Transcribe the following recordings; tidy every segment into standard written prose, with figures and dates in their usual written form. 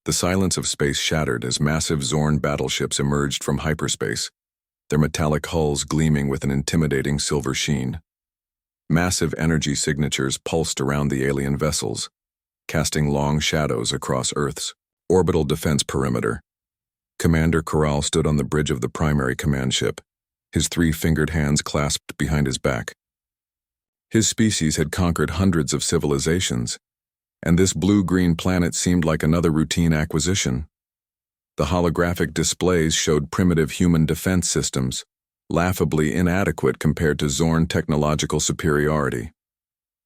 The silence of space shattered as massive Zorn battleships emerged from hyperspace, their metallic hulls gleaming with an intimidating silver sheen. Massive energy signatures pulsed around the alien vessels, casting long shadows across Earth's orbital defense perimeter. Commander Corral stood on the bridge of the primary command ship, his three-fingered hands clasped behind his back. His species had conquered hundreds of civilizations, and this blue-green planet seemed like another routine acquisition. The holographic displays showed primitive human defense systems, laughably inadequate compared to Zorn technological superiority.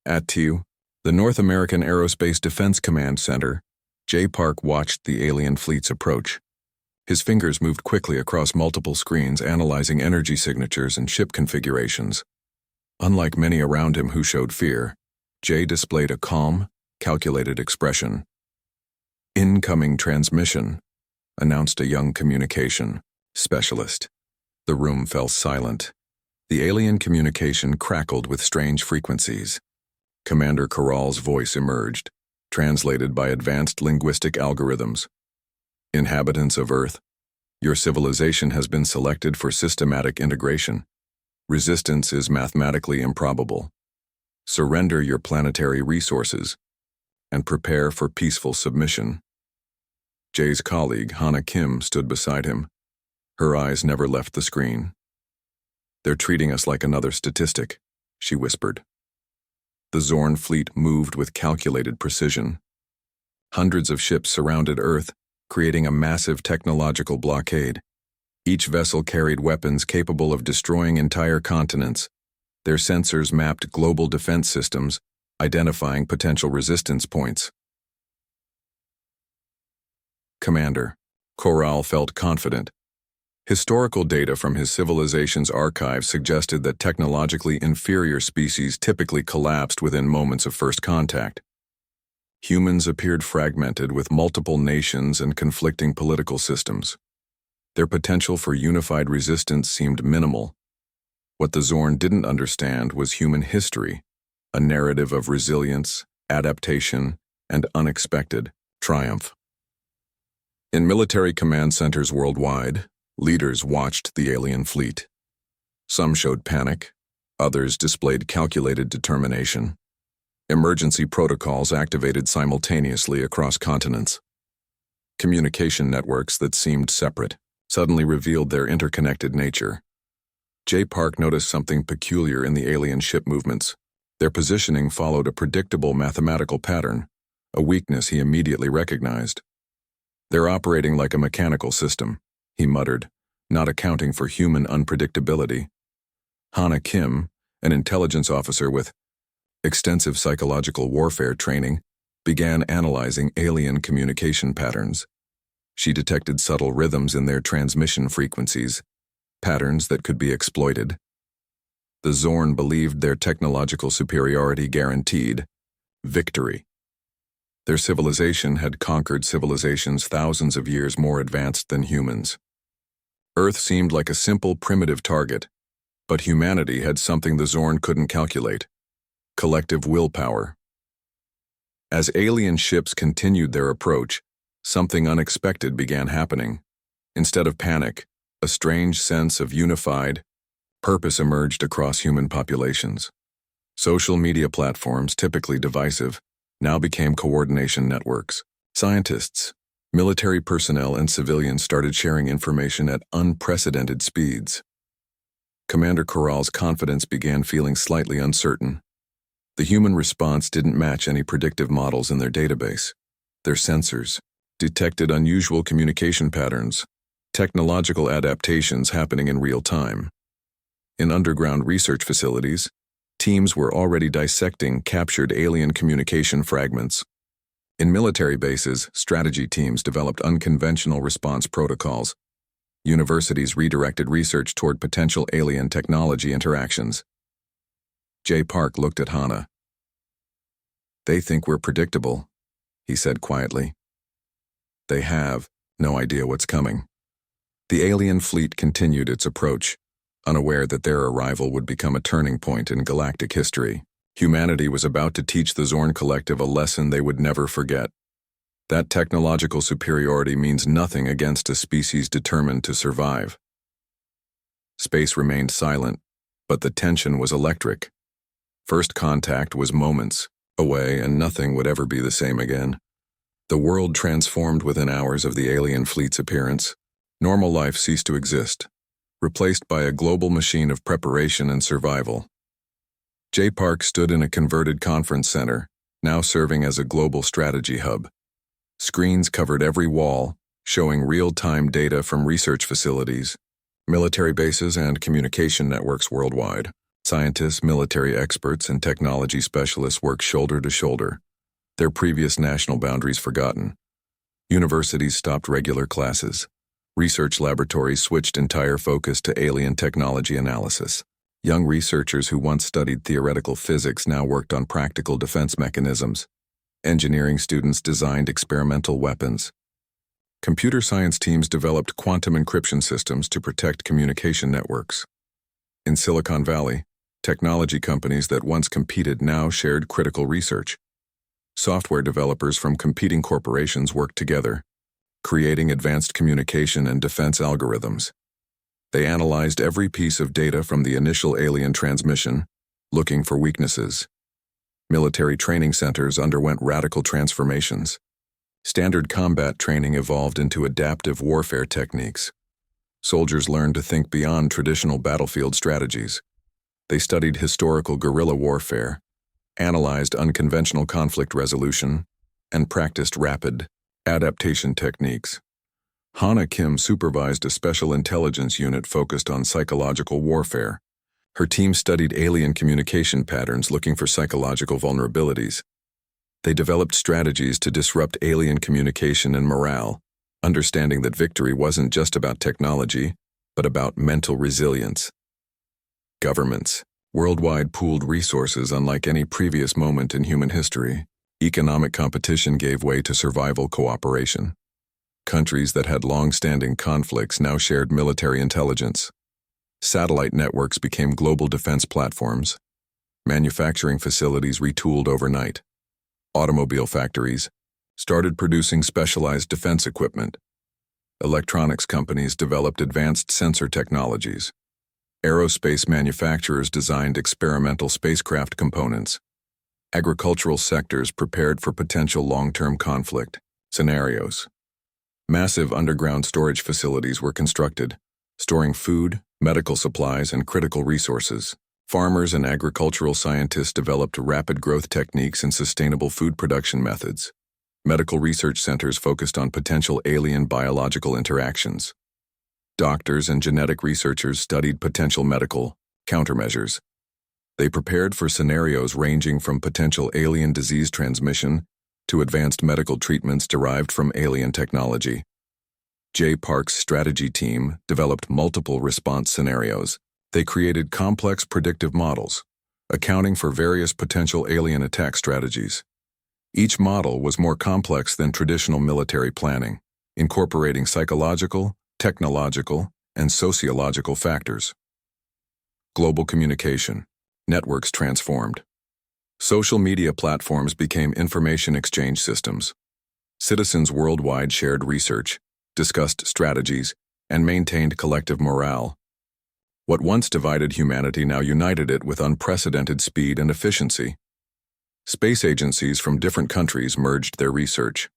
At TU, the North American Aerospace Defense Command Center, J. Park watched the alien fleet's approach. His fingers moved quickly across multiple screens, analyzing energy signatures and ship configurations. Unlike many around him who showed fear, Jay displayed a calm, calculated expression. "Incoming transmission," announced a young communication specialist. The room fell silent. The alien communication crackled with strange frequencies. Commander Corral's voice emerged, translated by advanced linguistic algorithms. "Inhabitants of Earth, your civilization has been selected for systematic integration. Resistance is mathematically improbable. Surrender your planetary resources and prepare for peaceful submission." Jay's colleague, Hana Kim, stood beside him. Her eyes never left the screen. "They're treating us like another statistic," she whispered. The Zorn fleet moved with calculated precision. Hundreds of ships surrounded Earth, creating a massive technological blockade. Each vessel carried weapons capable of destroying entire continents. Their sensors mapped global defense systems, identifying potential resistance points. Commander Corral felt confident. Historical data from his civilization's archive suggested that technologically inferior species typically collapsed within moments of first contact. Humans appeared fragmented with multiple nations and conflicting political systems. Their potential for unified resistance seemed minimal. What the Zorn didn't understand was human history, a narrative of resilience, adaptation, and unexpected triumph. In military command centers worldwide, leaders watched the alien fleet. Some showed panic, others displayed calculated determination. Emergency protocols activated simultaneously across continents. Communication networks that seemed separate suddenly revealed their interconnected nature. J. Park noticed something peculiar in the alien ship movements. Their positioning followed a predictable mathematical pattern, a weakness he immediately recognized. "They're operating like a mechanical system," he muttered, not accounting for human unpredictability. Hana Kim, an intelligence officer with extensive psychological warfare training, began analyzing alien communication patterns. She detected subtle rhythms in their transmission frequencies, patterns that could be exploited. The Zorn believed their technological superiority guaranteed victory. Their civilization had conquered civilizations thousands of years more advanced than humans. Earth seemed like a simple, primitive target, but humanity had something the Zorn couldn't calculate: collective willpower. As alien ships continued their approach, something unexpected began happening. Instead of panic, a strange sense of unified purpose emerged across human populations. Social media platforms, typically divisive, now became coordination networks. Scientists, military personnel, and civilians started sharing information at unprecedented speeds. Commander Corral's confidence began feeling slightly uncertain. The human response didn't match any predictive models in their database. Their sensors detected unusual communication patterns, technological adaptations happening in real time. In underground research facilities, teams were already dissecting captured alien communication fragments. In military bases, strategy teams developed unconventional response protocols. Universities redirected research toward potential alien technology interactions. J. Park looked at Hana. "They think we're predictable," he said quietly. "They have no idea what's coming." The alien fleet continued its approach, unaware that their arrival would become a turning point in galactic history. Humanity was about to teach the Zorn Collective a lesson they would never forget. That technological superiority means nothing against a species determined to survive. Space remained silent, but the tension was electric. First contact was moments away, and nothing would ever be the same again. The world transformed within hours of the alien fleet's appearance. Normal life ceased to exist, replaced by a global machine of preparation and survival. J Park stood in a converted conference center, now serving as a global strategy hub. Screens covered every wall, showing real-time data from research facilities, military bases, and communication networks worldwide. Scientists, military experts, and technology specialists worked shoulder to shoulder, their previous national boundaries forgotten. Universities stopped regular classes. Research laboratories switched entire focus to alien technology analysis. Young researchers who once studied theoretical physics now worked on practical defense mechanisms. Engineering students designed experimental weapons. Computer science teams developed quantum encryption systems to protect communication networks. In Silicon Valley, technology companies that once competed now shared critical research. Software developers from competing corporations worked together, creating advanced communication and defense algorithms. They analyzed every piece of data from the initial alien transmission, looking for weaknesses. Military training centers underwent radical transformations. Standard combat training evolved into adaptive warfare techniques. Soldiers learned to think beyond traditional battlefield strategies. They studied historical guerrilla warfare, analyzed unconventional conflict resolution, and practiced rapid adaptation techniques. Hana Kim supervised a special intelligence unit focused on psychological warfare. Her team studied alien communication patterns looking for psychological vulnerabilities. They developed strategies to disrupt alien communication and morale, understanding that victory wasn't just about technology, but about mental resilience. Governments worldwide pooled resources unlike any previous moment in human history. Economic competition gave way to survival cooperation. Countries that had long-standing conflicts now shared military intelligence. Satellite networks became global defense platforms. Manufacturing facilities retooled overnight. Automobile factories started producing specialized defense equipment. Electronics companies developed advanced sensor technologies. Aerospace manufacturers designed experimental spacecraft components. Agricultural sectors prepared for potential long-term conflict scenarios. Massive underground storage facilities were constructed, storing food, medical supplies, and critical resources. Farmers and agricultural scientists developed rapid growth techniques and sustainable food production methods. Medical research centers focused on potential alien biological interactions. Doctors and genetic researchers studied potential medical countermeasures. They prepared for scenarios ranging from potential alien disease transmission to advanced medical treatments derived from alien technology. J Park's strategy team developed multiple response scenarios. They created complex predictive models, accounting for various potential alien attack strategies. Each model was more complex than traditional military planning, incorporating psychological, technological, and sociological factors. Global communication. Networks transformed. Social media platforms became information exchange systems. Citizens worldwide shared research, discussed strategies, and maintained collective morale. What once divided humanity now united it with unprecedented speed and efficiency. Space agencies from different countries merged their research.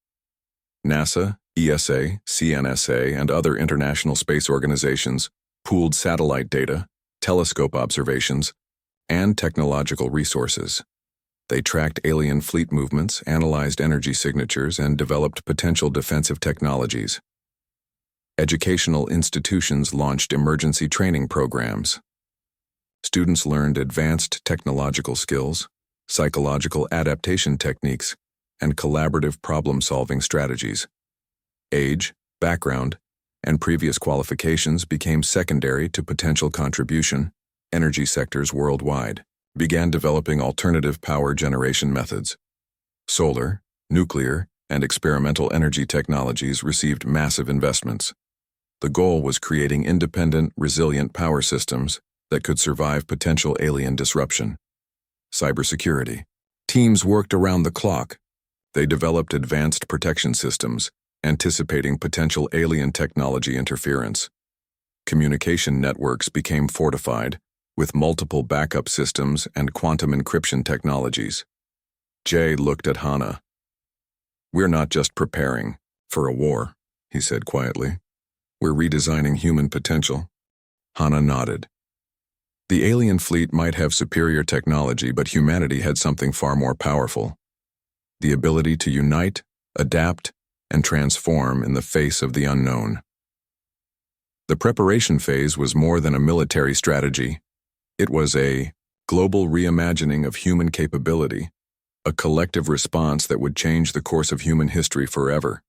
NASA, ESA, CNSA, and other international space organizations pooled satellite data, telescope observations, and technological resources. They tracked alien fleet movements, analyzed energy signatures, and developed potential defensive technologies. Educational institutions launched emergency training programs. Students learned advanced technological skills, psychological adaptation techniques, and collaborative problem-solving strategies. Age, background, and previous qualifications became secondary to potential contribution. Energy sectors worldwide began developing alternative power generation methods. Solar, nuclear, and experimental energy technologies received massive investments. The goal was creating independent, resilient power systems that could survive potential alien disruption. Cybersecurity. Teams worked around the clock, They developed advanced protection systems, anticipating potential alien technology interference. Communication networks became fortified, with multiple backup systems and quantum encryption technologies. Jay looked at Hana. "We're not just preparing for a war," he said quietly. "We're redesigning human potential." Hana nodded. The alien fleet might have superior technology, but humanity had something far more powerful: the ability to unite, adapt, and transform in the face of the unknown. The preparation phase was more than a military strategy. It was a global reimagining of human capability, a collective response that would change the course of human history forever.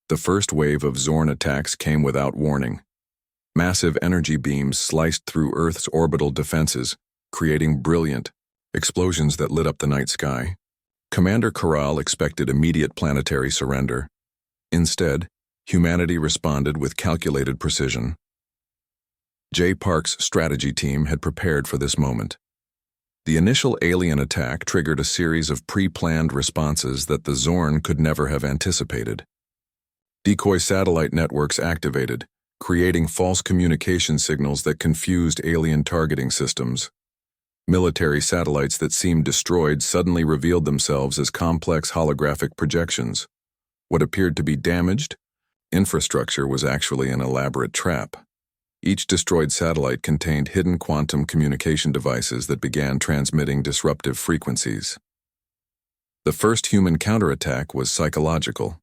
The first wave of Zorn attacks came without warning. Massive energy beams sliced through Earth's orbital defenses, creating brilliant explosions that lit up the night sky. Commander Corral expected immediate planetary surrender. Instead, humanity responded with calculated precision. Jay Park's strategy team had prepared for this moment. The initial alien attack triggered a series of pre-planned responses that the Zorn could never have anticipated. Decoy satellite networks activated, creating false communication signals that confused alien targeting systems. Military satellites that seemed destroyed suddenly revealed themselves as complex holographic projections. What appeared to be damaged infrastructure was actually an elaborate trap. Each destroyed satellite contained hidden quantum communication devices that began transmitting disruptive frequencies. The first human counterattack was psychological.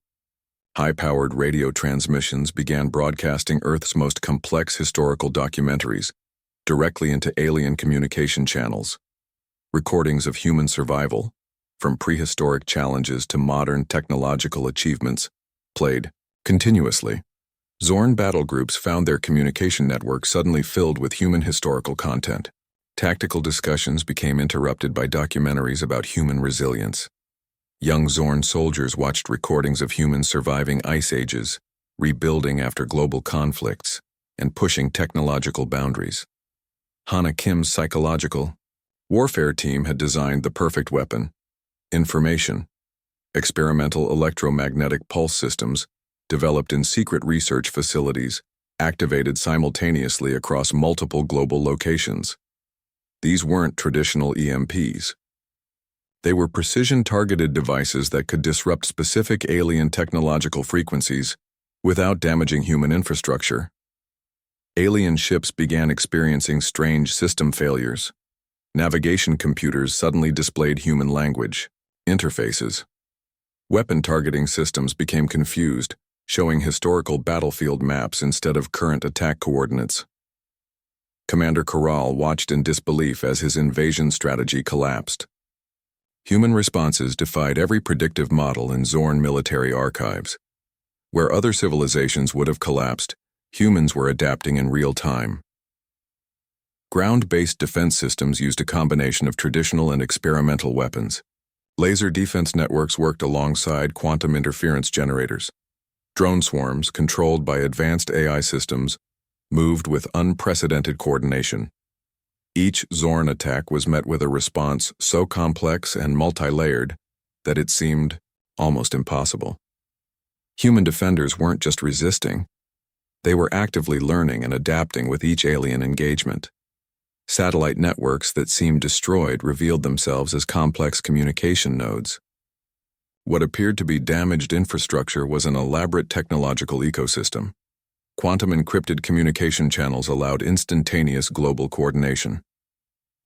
High-powered radio transmissions began broadcasting Earth's most complex historical documentaries directly into alien communication channels. Recordings of human survival, from prehistoric challenges to modern technological achievements, played continuously. Zorn battle groups found their communication network suddenly filled with human historical content. Tactical discussions became interrupted by documentaries about human resilience. Young Zorn soldiers watched recordings of humans surviving ice ages, rebuilding after global conflicts, and pushing technological boundaries. Hana Kim's psychological warfare team had designed the perfect weapon: information. Experimental electromagnetic pulse systems, developed in secret research facilities, activated simultaneously across multiple global locations. These weren't traditional EMPs. They were precision-targeted devices that could disrupt specific alien technological frequencies without damaging human infrastructure. Alien ships began experiencing strange system failures. Navigation computers suddenly displayed human language interfaces. Weapon targeting systems became confused, showing historical battlefield maps instead of current attack coordinates. Commander Corral watched in disbelief as his invasion strategy collapsed. Human responses defied every predictive model in Zorn military archives. Where other civilizations would have collapsed, humans were adapting in real time. Ground-based defense systems used a combination of traditional and experimental weapons. Laser defense networks worked alongside quantum interference generators. Drone swarms, controlled by advanced AI systems, moved with unprecedented coordination. Each Zorn attack was met with a response so complex and multi-layered that it seemed almost impossible. Human defenders weren't just resisting, they were actively learning and adapting with each alien engagement. Satellite networks that seemed destroyed revealed themselves as complex communication nodes. What appeared to be damaged infrastructure was an elaborate technological ecosystem. Quantum encrypted communication channels allowed instantaneous global coordination.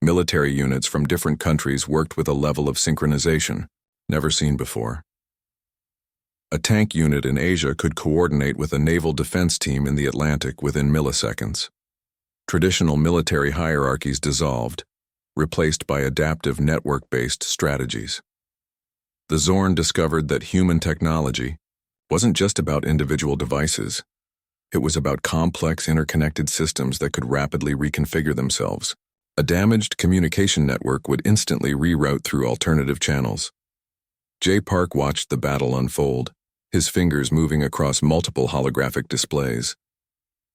Military units from different countries worked with a level of synchronization never seen before. A tank unit in Asia could coordinate with a naval defense team in the Atlantic within milliseconds. Traditional military hierarchies dissolved, replaced by adaptive network-based strategies. The Zorn discovered that human technology wasn't just about individual devices. It was about complex interconnected systems that could rapidly reconfigure themselves. A damaged communication network would instantly reroute through alternative channels. Jay Park watched the battle unfold, his fingers moving across multiple holographic displays.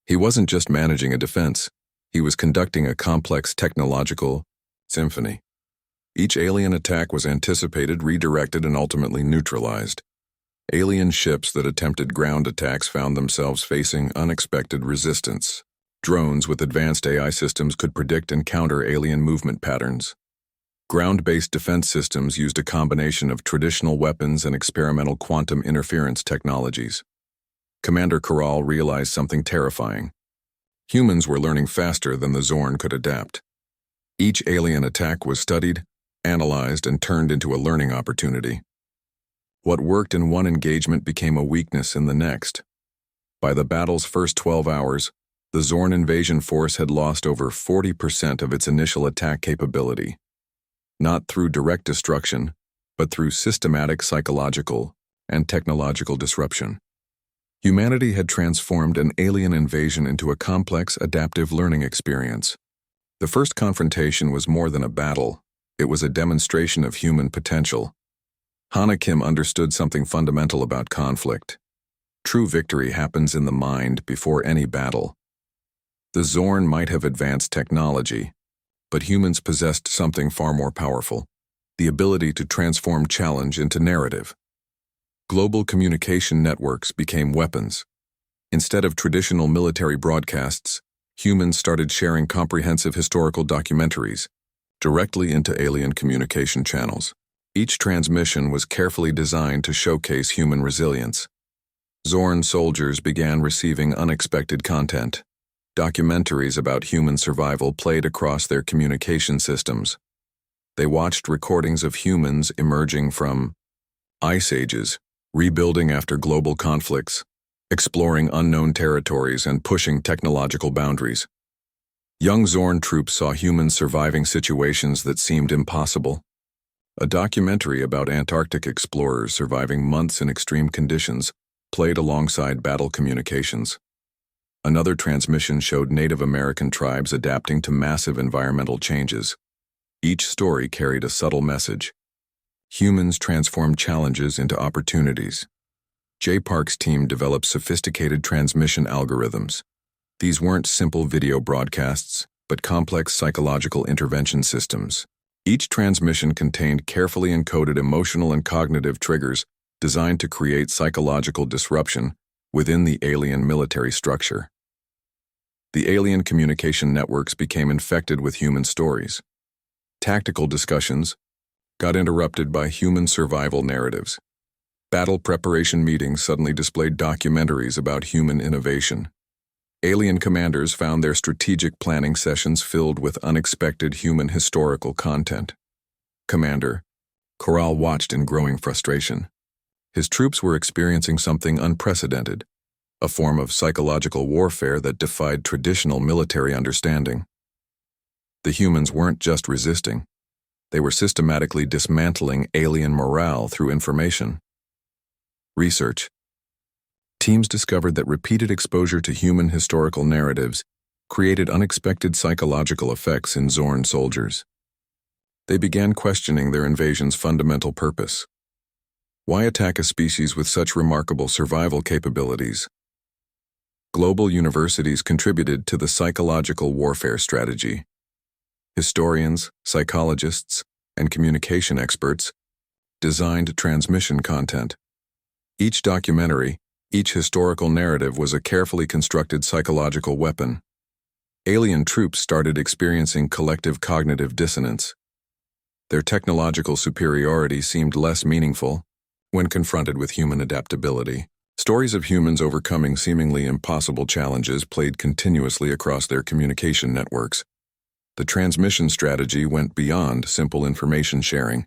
He wasn't just managing a defense, he was conducting a complex technological symphony. Each alien attack was anticipated, redirected, and ultimately neutralized. Alien ships that attempted ground attacks found themselves facing unexpected resistance. Drones with advanced AI systems could predict and counter alien movement patterns. Ground-based defense systems used a combination of traditional weapons and experimental quantum interference technologies. Commander Corral realized something terrifying. Humans were learning faster than the Zorn could adapt. Each alien attack was studied, analyzed, and turned into a learning opportunity. What worked in one engagement became a weakness in the next. By the battle's first 12 hours, the Zorn invasion force had lost over 40% of its initial attack capability. Not through direct destruction, but through systematic psychological and technological disruption. Humanity had transformed an alien invasion into a complex, adaptive learning experience. The first confrontation was more than a battle. It was a demonstration of human potential. Hana Kim understood something fundamental about conflict. True victory happens in the mind before any battle. The Zorn might have advanced technology, but humans possessed something far more powerful: the ability to transform challenge into narrative. Global communication networks became weapons. Instead of traditional military broadcasts, humans started sharing comprehensive historical documentaries directly into alien communication channels. Each transmission was carefully designed to showcase human resilience. Zorn soldiers began receiving unexpected content. Documentaries about human survival played across their communication systems. They watched recordings of humans emerging from ice ages, rebuilding after global conflicts, exploring unknown territories, and pushing technological boundaries. Young Zorn troops saw humans surviving situations that seemed impossible. A documentary about Antarctic explorers surviving months in extreme conditions played alongside battle communications. Another transmission showed Native American tribes adapting to massive environmental changes. Each story carried a subtle message. Humans transformed challenges into opportunities. J. Park's team developed sophisticated transmission algorithms. These weren't simple video broadcasts, but complex psychological intervention systems. Each transmission contained carefully encoded emotional and cognitive triggers designed to create psychological disruption within the alien military structure. The alien communication networks became infected with human stories. Tactical discussions got interrupted by human survival narratives. Battle preparation meetings suddenly displayed documentaries about human innovation. Alien commanders found their strategic planning sessions filled with unexpected human historical content. Commander Corral watched in growing frustration. His troops were experiencing something unprecedented, a form of psychological warfare that defied traditional military understanding. The humans weren't just resisting. They were systematically dismantling alien morale through information. Research. Teams discovered that repeated exposure to human historical narratives created unexpected psychological effects in Zorn soldiers. They began questioning their invasion's fundamental purpose. Why attack a species with such remarkable survival capabilities? Global universities contributed to the psychological warfare strategy. Historians, psychologists, and communication experts designed transmission content. Each documentary, each historical narrative was a carefully constructed psychological weapon. Alien troops started experiencing collective cognitive dissonance. Their technological superiority seemed less meaningful when confronted with human adaptability. Stories of humans overcoming seemingly impossible challenges played continuously across their communication networks. The transmission strategy went beyond simple information sharing.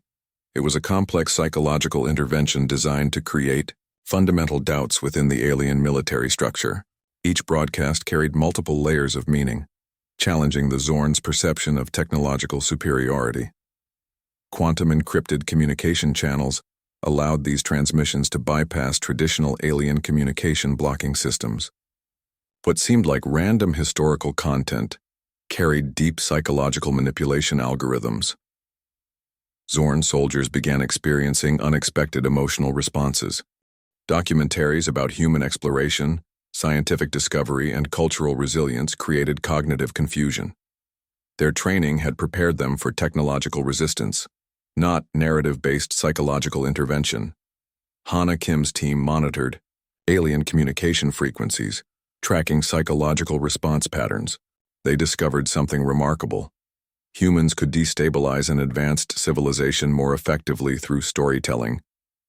It was a complex psychological intervention designed to create fundamental doubts within the alien military structure. Each broadcast carried multiple layers of meaning, challenging the Zorn's perception of technological superiority. Quantum encrypted communication channels allowed these transmissions to bypass traditional alien communication blocking systems. What seemed like random historical content carried deep psychological manipulation algorithms. Zorn soldiers began experiencing unexpected emotional responses. Documentaries about human exploration, scientific discovery, and cultural resilience created cognitive confusion. Their training had prepared them for technological resistance, not narrative-based psychological intervention. Hana Kim's team monitored alien communication frequencies, tracking psychological response patterns. They discovered something remarkable. Humans could destabilize an advanced civilization more effectively through storytelling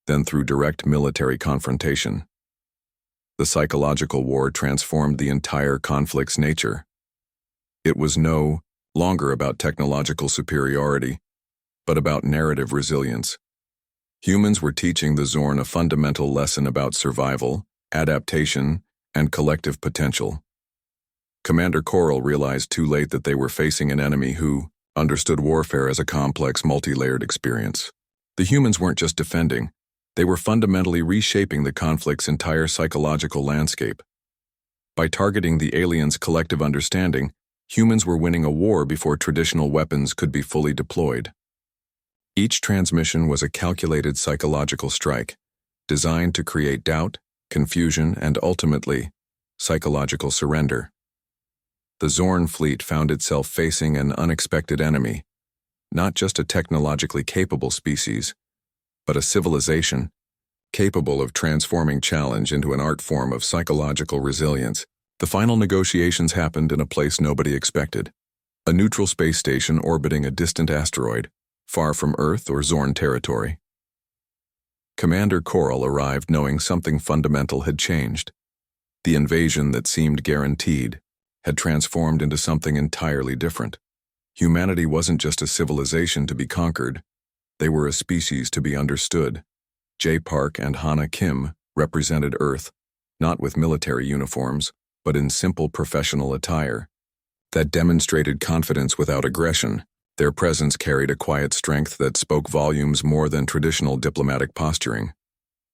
than through direct military confrontation. The psychological war transformed the entire conflict's nature. It was no longer about technological superiority, but about narrative resilience. Humans were teaching the Zorn a fundamental lesson about survival, adaptation, and collective potential. Commander Coral realized too late that they were facing an enemy who understood warfare as a complex, multi-layered experience. The humans weren't just defending, they were fundamentally reshaping the conflict's entire psychological landscape. By targeting the aliens' collective understanding, humans were winning a war before traditional weapons could be fully deployed. Each transmission was a calculated psychological strike, designed to create doubt, confusion, and ultimately, psychological surrender. The Zorn fleet found itself facing an unexpected enemy, not just a technologically capable species, but a civilization capable of transforming challenge into an art form of psychological resilience. The final negotiations happened in a place nobody expected, a neutral space station orbiting a distant asteroid, far from Earth or Zorn territory. Commander Coral arrived knowing something fundamental had changed. The invasion that seemed guaranteed had transformed into something entirely different. Humanity wasn't just a civilization to be conquered, they were a species to be understood. Jay Park and Hana Kim represented Earth, not with military uniforms, but in simple professional attire that demonstrated confidence without aggression. Their presence carried a quiet strength that spoke volumes more than traditional diplomatic posturing.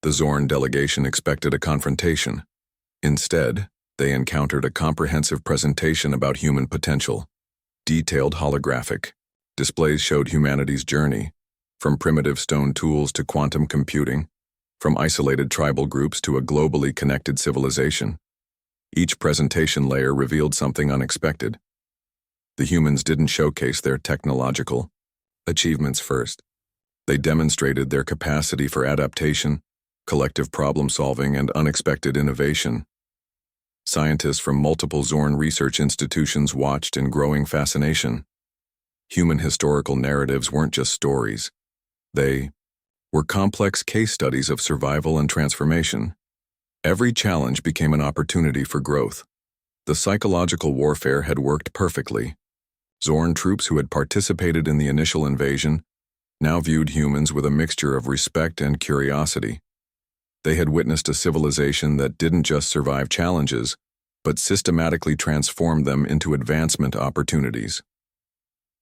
The Zorn delegation expected a confrontation. Instead, they encountered a comprehensive presentation about human potential. Detailed holographic displays showed humanity's journey, from primitive stone tools to quantum computing, from isolated tribal groups to a globally connected civilization. Each presentation layer revealed something unexpected. The humans didn't showcase their technological achievements first. They demonstrated their capacity for adaptation, collective problem-solving, and unexpected innovation. Scientists from multiple Zorn research institutions watched in growing fascination. Human historical narratives weren't just stories. They were complex case studies of survival and transformation. Every challenge became an opportunity for growth. The psychological warfare had worked perfectly. Zorn troops who had participated in the initial invasion now viewed humans with a mixture of respect and curiosity. They had witnessed a civilization that didn't just survive challenges, but systematically transformed them into advancement opportunities.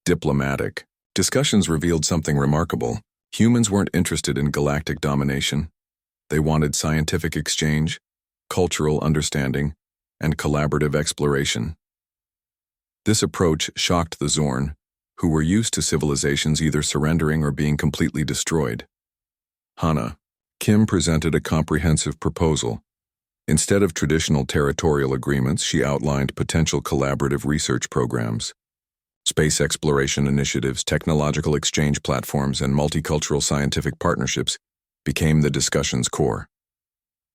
Diplomatic discussions revealed something remarkable. Humans weren't interested in galactic domination. They wanted scientific exchange, cultural understanding, and collaborative exploration. This approach shocked the Zorn, who were used to civilizations either surrendering or being completely destroyed. Hana Kim presented a comprehensive proposal. Instead of traditional territorial agreements, she outlined potential collaborative research programs. Space exploration initiatives, technological exchange platforms, and multicultural scientific partnerships became the discussion's core.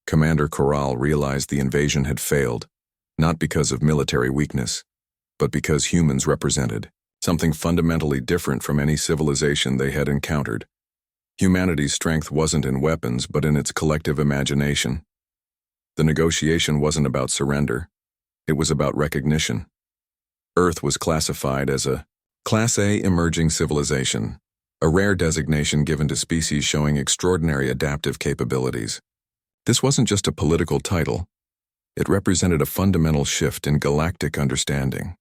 Commander Coral realized the invasion had failed, not because of military weakness, but because humans represented something fundamentally different from any civilization they had encountered. Humanity's strength wasn't in weapons, but in its collective imagination. The negotiation wasn't about surrender. It was about recognition. Earth was classified as a Class A emerging civilization, a rare designation given to species showing extraordinary adaptive capabilities. This wasn't just a political title. It represented a fundamental shift in galactic understanding.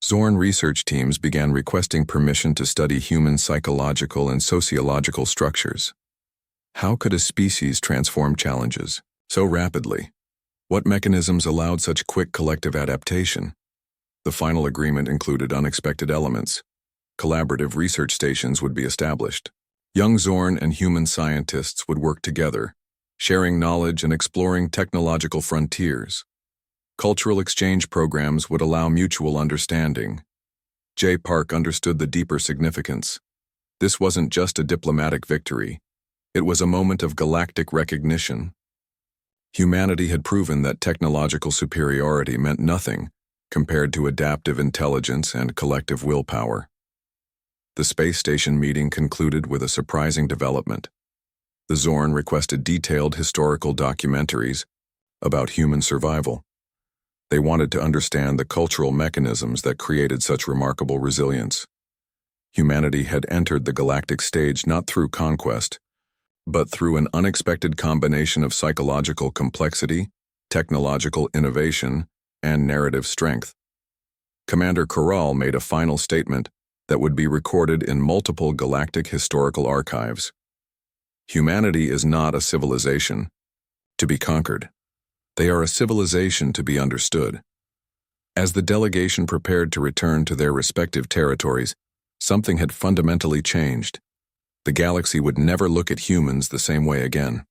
Zorn research teams began requesting permission to study human psychological and sociological structures. How could a species transform challenges so rapidly? What mechanisms allowed such quick collective adaptation? The final agreement included unexpected elements. Collaborative research stations would be established. Young Zorn and human scientists would work together, sharing knowledge and exploring technological frontiers. Cultural exchange programs would allow mutual understanding. J. Park understood the deeper significance. This wasn't just a diplomatic victory. It was a moment of galactic recognition. Humanity had proven that technological superiority meant nothing compared to adaptive intelligence and collective willpower. The space station meeting concluded with a surprising development. The Zorn requested detailed historical documentaries about human survival. They wanted to understand the cultural mechanisms that created such remarkable resilience. Humanity had entered the galactic stage not through conquest, but through an unexpected combination of psychological complexity, technological innovation, and narrative strength. Commander Corral made a final statement that would be recorded in multiple galactic historical archives. Humanity is not a civilization to be conquered. They are a civilization to be understood. As the delegation prepared to return to their respective territories, something had fundamentally changed. The galaxy would never look at humans the same way again.